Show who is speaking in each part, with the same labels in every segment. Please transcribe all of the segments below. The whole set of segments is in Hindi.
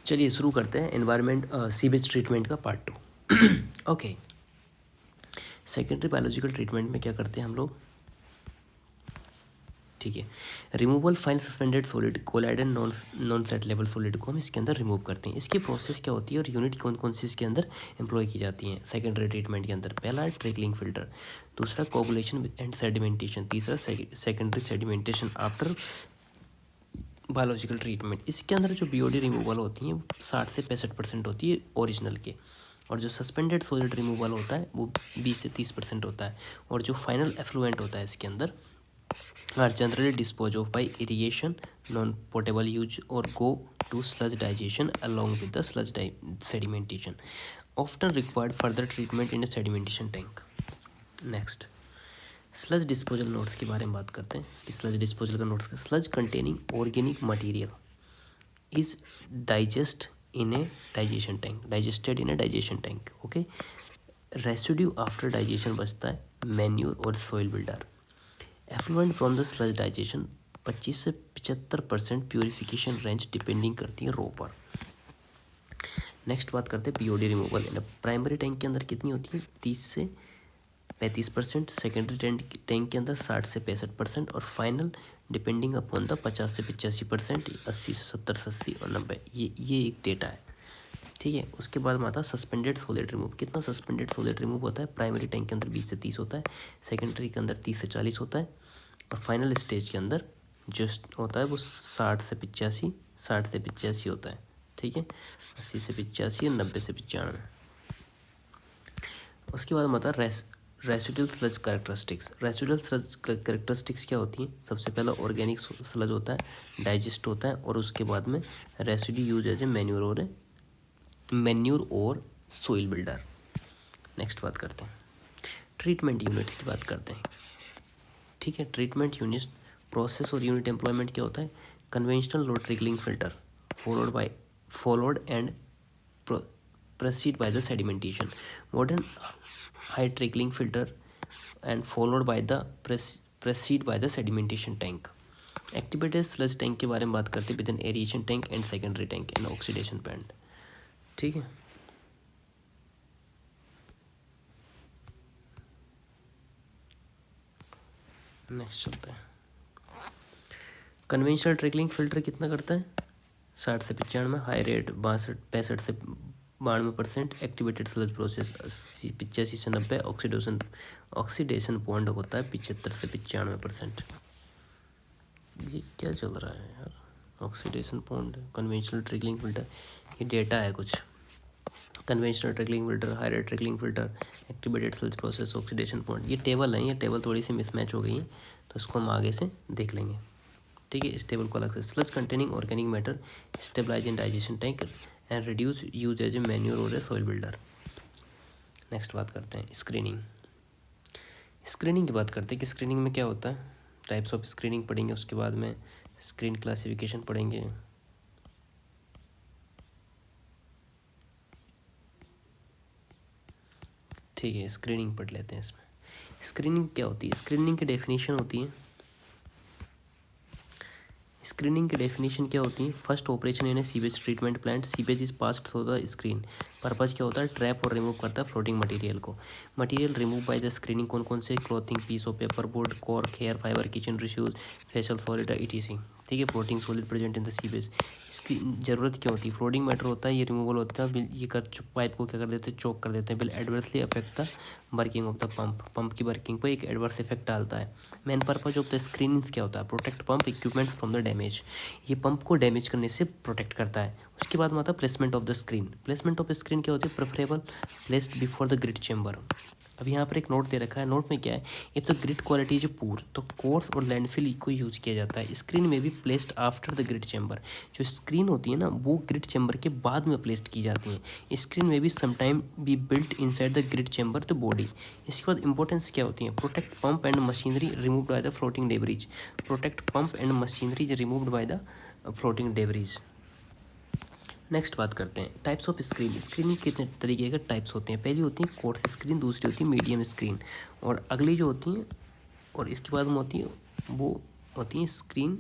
Speaker 1: चलिए शुरू करते हैं एनवायरनमेंट सीवेज ट्रीटमेंट का part 2। Okay, secondary biological treatment में क्या करते हैं हम लोग? ठीक है, removal fine suspended solid colloidal non flat level solid को हम इसके अंदर रिमूव करते हैं। इसकी प्रोसेस क्या होती है और यूनिट कौन कौन सी इसके अंदर एम्प्लॉय की जाती हैं सेकेंडरी ट्रीटमेंट के अंदर? पहला है ट्रिकलिंग फिल्टर, दूसरा कोगुलेशन एंड सेडिमेंटेशन, तीसरा secondary sedimentation after biological treatment. इसके अंदर जो बीओडी रिमूवल होती हैं 60 से 65% होती है ओरिजिनल के, और जो सस्पेंडेड सॉलिड रिमूवल होता है वो 20 से 30% होता है, और जो फाइनल एफ्लुएंट होता है इसके अंदर are generally dispose of by irrigation non portable use or go to sludge digestion along with the sludge sedimentation often required further treatment in a sedimentation tank. Next, sludge disposal notes के बारे में बात करते हैं कि स्लज डिस्पोजल का notes, sludge containing organic material is digest in a digestion tank, digested in a digestion tank. Okay, residue after digestion बचता है मैन्यूर और soil builder. Effluent from the sludge digestion 25 से 75% प्योरीफिकेशन रेंज डिपेंडिंग करती है रो पर। नेक्स्ट बात करते हैं पीओडी रिमूवल। प्राइमरी टैंक के अंदर कितनी होती है? 30 से 35%, सेकेंडरी टैंक के अंदर 60 से 65%, और फाइनल डिपेंडिंग अपॉन द 50 से 85%, 80 से 70, 80 और 90। ये एक डेटा है, ठीक है। उसके बाद आता है सस्पेंडेड सॉलिड रिमूव। कितना सस्पेंडेड सॉलिड रिमूव होता है? प्राइमरी टैंक के अंदर 20 से 30 होता है, सेकेंडरी के अंदर 30 से 40 होता है, और फाइनल स्टेज के अंदर जो होता है वो 60 से 85 होता है, ठीक है। 80 से 85 और 90 से 95। उसके बाद आता है residual sludge characteristics. Residual sludge characteristics क्या होती हैं? सबसे पहला ऑर्गेनिक स्लज होता है, डाइजेस्ट होता है, और उसके बाद में residue use as a manure और सोइल बिल्डर। नेक्स्ट बात करते हैं ट्रीटमेंट यूनिट्स की बात करते हैं, ठीक है। ट्रीटमेंट यूनिट प्रोसेस और यूनिट एम्प्लॉयमेंट क्या होता है? Conventional low trickling filter followed and proceed by the sedimentation. Modern high trickling filter and followed by the proceed by the sedimentation tank. Activated sludge tank के बारे में बात करते हैं with an aeration tank and secondary tank and oxidation pad, ठीक है। नेक्स्ट चलते हैं कन्वेंशनल ट्रिकलिंग फिल्टर कितना करता है? 60 से 95, हाई रेट 65 से 92%, एक्टिवेटेड स्लज प्रोसेस 85 से 90, ऑक्सीडेशन पॉइंट होता है 75 से 95%। ये क्या चल रहा है यार? Oxidation point conventional trickling filter, ये डेटा है कुछ। Conventional trickling filter, high rate trickling filter, activated sludge process, oxidation point, ये टेबल है। ये टेबल थोड़ी सी मिसमैच हो गई है, तो इसको हम आगे से देख लेंगे, ठीक है। इस टेबल को अलग से, sludge containing organic matter stabilize in digestion tank and reduce use as a manure और ए सॉइल बिल्डर। नेक्स्ट बात करते हैं स्क्रीनिंग। स्क्रीनिंग की बात करते हैं कि स्क्रीनिंग में क्या होता है, टाइप्स ऑफ स्क्रीनिंग पढ़ेंगे, उसके बाद में स्क्रीन क्लासिफिकेशन पढ़ेंगे, ठीक है। स्क्रीनिंग पढ़ लेते हैं। इसमें स्क्रीनिंग क्या होती है? स्क्रीनिंग की डेफिनेशन होती है, स्क्रीनिंग की डेफिनेशन क्या होती है? First operation in a sewage treatment plant, sewage is passed through the screen. Purpose क्या होता है? ट्रैप और रिमूव करता है फ्लोटिंग मटेरियल को। Material remove by the screening कौन कौन से? Clothing, piece of paper board, cork, hair fiber, kitchen refuse, faecal solid, ETC, ठीक है। Floating solid present in the sewage. इसकी ज़रूरत क्यों होती है? फ्लोटिंग मैटर होता है, ये रिमूवल होता है, ये कर पाइप को क्या कर देते हैं? चोक कर देते हैं, will adversely affect the working of the pump की वर्किंग पर एक एडवर्स इफेक्ट डालता है। Main purpose of the screening क्या होता है? Protect pump equipments from the damage, ये पंप को डैमेज करने से प्रोटेक्ट करता है। उसके बाद में आता है placement of the screen. Placement of screen क्या होती है? Preferable placed before the grid chamber. अब यहाँ पर एक नोट दे रखा है, नोट में क्या है? If the grid quality is पूर तो कोर्स और लैंडफिल को यूज किया जाता है। स्क्रीन में भी placed after the grid chamber, जो स्क्रीन होती है ना वो ग्रिड चेंबर के बाद में प्लेस्ड की जाती हैं। स्क्रीन में भी sometime be built inside the grid chamber the body. इसके बाद इंपॉर्टेंस क्या होती है? Protect pump and machinery removed by the floating debris. Protect pump and machinery removed by the floating debris. Next बात करते हैं टाइप्स ऑफ स्क्रीन। स्क्रीनिंग कितने तरीके के टाइप्स होते हैं? पहली होती है कोर्स स्क्रीन, दूसरी होती है मीडियम स्क्रीन, और अगली जो होती हैं और इसके बाद में होती है वो होती है स्क्रीन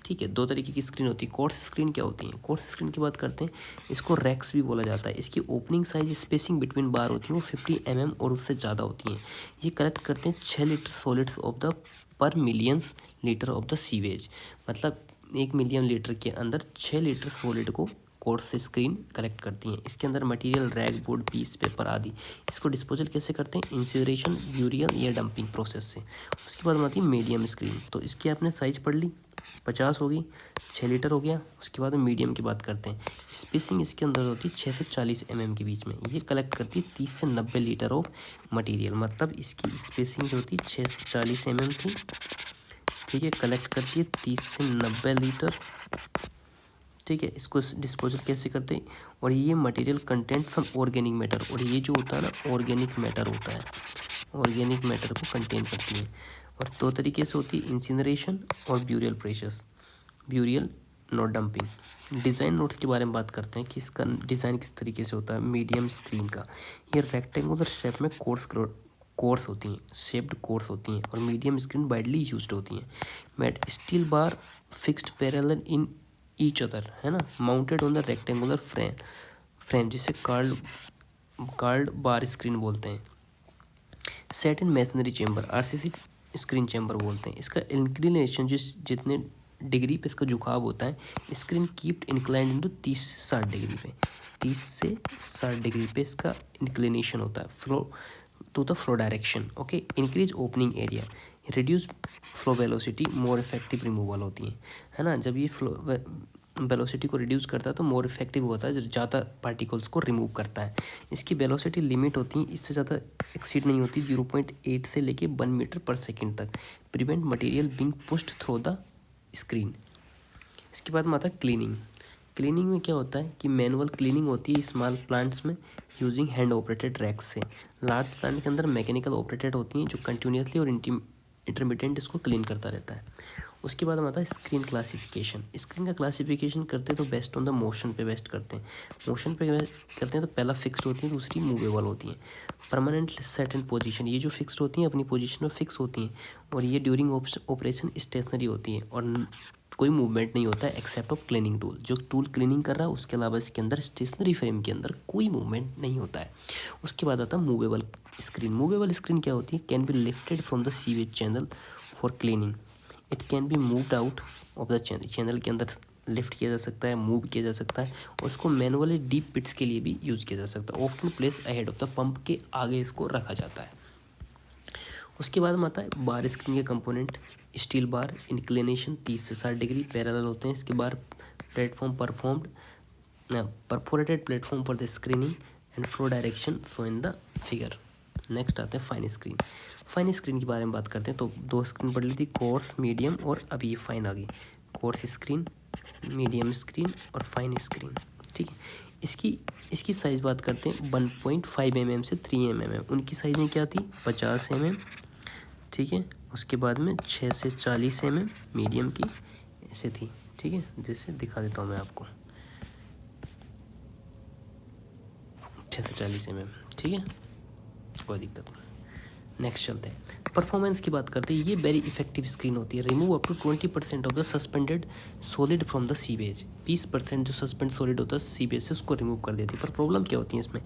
Speaker 1: ठीक है। दो तरीके की स्क्रीन होती है। कोर्स स्क्रीन क्या होती है? कोर्स स्क्रीन की बात करते हैं, इसको रैक्स भी बोला जाता है। इसकी ओपनिंग साइज स्पेसिंग बिटवीन बार होती है वो 50 mm और उससे ज़्यादा होती हैं। ये कलेक्ट करते हैं 6 litre solids of the per millions litre of the sewage. मतलब 1 मिलियन लीटर के अंदर 6 लीटर सॉलिड को कोर्स स्क्रीन कलेक्ट करती हैं। इसके अंदर material rag, board, piece, paper आदि। इसको डिस्पोजल कैसे करते हैं? इंसिनरेशन, ब्यूरियल या डंपिंग प्रोसेस से। उसके बाद आती है मीडियम स्क्रीन। तो इसकी आपने साइज़ पढ़ ली, 50 होगी, 6 लीटर हो गया। उसके बाद मीडियम की बात करते हैं। स्पेसिंग इसके अंदर होती है 6 से 40 mm के बीच में। ये कलेक्ट करती है 30 से 90 लीटर ऑफ मटेरियल। मतलब इसकी स्पेसिंग जो होती है 6 से 40 mm की, ठीक है, कलेक्ट करती है 30 से 90 लीटर, ठीक है। इसको डिस्पोजल कैसे करते हैं? और ये material content some organic matter, और ये जो होता है ना ऑर्गेनिक मैटर होता है, ऑर्गेनिक मैटर को कंटेन करती है। और दो तरीके से होती है, इंसिनरेशन और burial process. Burial note dumping. Design notes के बारे में बात करते हैं कि इसका डिज़ाइन किस तरीके से होता है। मीडियम स्क्रीन का ये रेक्टेंगुलर शेप में कोर्स होती हैं, शेप्ड कोर्स होती हैं, और मीडियम स्क्रीन वाइडली यूज्ड होती हैं। Made steel bar fixed parallel in each other, है ना, mounted on the rectangular frame जिसे कार्ड बार स्क्रीन बोलते हैं। Set in masonry chamber, RCC screen chamber बोलते हैं। इसका इंक्लिनेशन जितने डिग्री पे इसका झुकाव होता है, स्क्रीन कीप्ड इंक्लाइंड इनटू 30 से 60 डिग्री पे, 30 से 60 डिग्री पे इसका इंक्लिनेशन होता है flow to the flow direction. Okay. Increase opening area, reduce flow velocity, more effective removal होती है ना। जब ये फ्लो वेलोसिटी को रिड्यूस करता है तो मोर इफेक्टिव होता है, जो ज़्यादा पार्टिकल्स को रिमूव करता है। इसकी वेलोसिटी लिमिट होती है, इससे ज़्यादा एक्सीड नहीं होती, 0.8 से लेके 1 मीटर पर सेकेंड तक। Prevent material being pushed through the screen. इसके बाद में आता है क्लीनिंग। क्लीनिंग में क्या होता है कि मैनुअल क्लीनिंग होती है स्मॉल प्लांट्स में यूजिंग हैंड ऑपरेटेड रैक्स से। लार्ज प्लांट के अंदर मैकेनिकल ऑपरेटेड होती हैं जो कंटिन्यूसली और इंटरमिटेंट इसको क्लीन करता रहता है। उसके बाद हम आता है स्क्रीन क्लासिफिकेशन। स्क्रीन का क्लासिफिकेशन करते हैं तो बेस्ट ऑन द मोशन पे बेस्ट करते हैं। मोशन पे करते हैं तो पहला फिक्स्ड होती है, दूसरी मूवेबल होती हैं। परमानेंट सेट इन पोजीशन, ये जो फिक्स्ड होती हैं अपनी पोजीशन में फिक्स होती हैं, और ये ड्यूरिंग ऑपरेशन स्टेशनरी होती हैं और कोई मूवमेंट नहीं होता है एक्सेप्ट ऑफ क्लीनिंग टूल। जो टूल क्लीनिंग कर रहा है उसके अलावा इसके अंदर स्टेशनरी फ्रेम के अंदर कोई मूवमेंट नहीं होता है। उसके बाद आता है मूवेबल स्क्रीन। मूवेबल स्क्रीन क्या होती है? Can be lifted from the sewage channel for cleaning. It can be moved out of the channel, channel के अंदर लिफ्ट किया जा सकता है, मूव किया जा सकता है, और उसको मैनुअली डीप पिट्स के लिए भी यूज़ किया जा सकता है। Often place ahead of the pump के आगे इसको रखा जाता है। उसके बाद में आता है बार स्क्रीन के कंपोनेंट। स्टील बार, इंक्लिनेशन 30 से 60 डिग्री, पैरेलल होते हैं इसके bar. Platform perforated platform for the screening and flow direction so in the figure. Next आते हैं फाइन स्क्रीन। फाइन स्क्रीन के बारे में बात करते हैं तो दो स्क्रीन पढ़ ली थी, कोर्स, मीडियम, और अभी ये फाइन आ गई। कोर्स स्क्रीन, मीडियम स्क्रीन और फाइन स्क्रीन, ठीक है। इसकी साइज़ बात करते हैं 1.5 mm से 3 mm। उनकी साइज़ें क्या थी? 50 mm, ठीक है। उसके बाद में 6 से 40 mm मीडियम की ऐसे थी, ठीक है। जैसे दिखा देता हूँ मैं आपको, 6 से 40 mm, ठीक है, कोई दिक्कत नहीं। नेक्स्ट चलते हैं, परफॉर्मेंस की बात करते हैं। ये वेरी इफेक्टिव स्क्रीन होती है। Remove up to 20% of the suspended solid from the sewage. 20% जो सस्पेंड सॉलिड होता है सीवेज से उसको रिमूव कर देती है। पर प्रॉब्लम क्या होती है इसमें?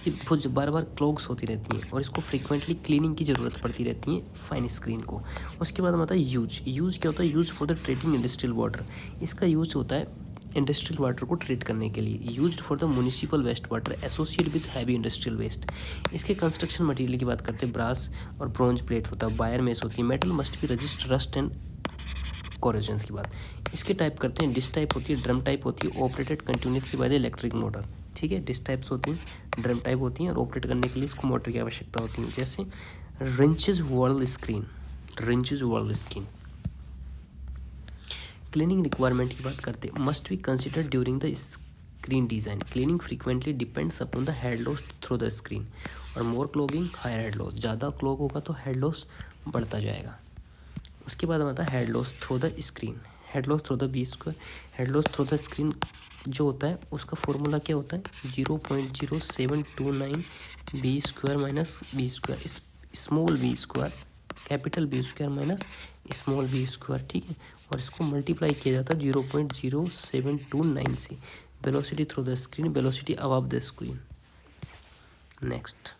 Speaker 1: ये बहुत बार बार क्लॉग्स होती रहती हैं और इसको फ्रीक्वेंटली क्लीनिंग की ज़रूरत पड़ती रहती है फाइन स्क्रीन को। उसके बाद हम आता है यूज क्या होता है? Use for the treating industrial water. इसका यूज होता है इंडस्ट्रियल वाटर को ट्रीट करने के लिए। Used for the municipal waste water associate with heavy industrial waste. इसके कंस्ट्रक्शन मटेरियल की बात करते हैं, ब्रास और ब्रॉन्ज प्लेट्स होता है, वायर मेस होती है, metal must be resist rust and corrosions की बात। इसके टाइप करते हैं, डिस टाइप होती है, ड्रम टाइप होती है, operated continuously by the electric motor, ठीक है। डिस टाइप्स होती हैं, ड्रम टाइप होती हैं, और ऑपरेट करने के लिए इसको मोटर की आवश्यकता होती है। जैसे wrenches world screen, wrenches world screen. Cleaning requirement की बात करते हैं, must be considered during the screen design. Cleaning frequently depends upon the head loss through the screen, और more clogging higher head loss. ज़्यादा क्लॉग होगा तो हेड लॉस बढ़ता जाएगा। उसके बाद आता है head loss through the screen, head loss through the B square. Head loss through the screen जो होता है उसका फॉर्मूला क्या होता है? 0.0729 B square minus B square, small B square capital B square minus small B square, ठीक है, और इसको मल्टीप्लाई किया जाता है 0.0729 से। Velocity through the screen, velocity above the screen. Next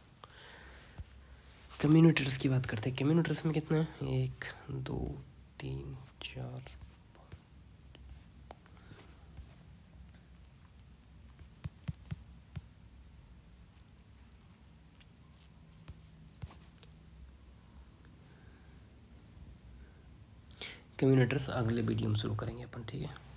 Speaker 1: comminutors की बात करते हैं। कम्यूनिटर्स में कितना है, 1 2 3 4। कम्यूनिटर्स अगले वीडियो में शुरू करेंगे अपन, ठीक है।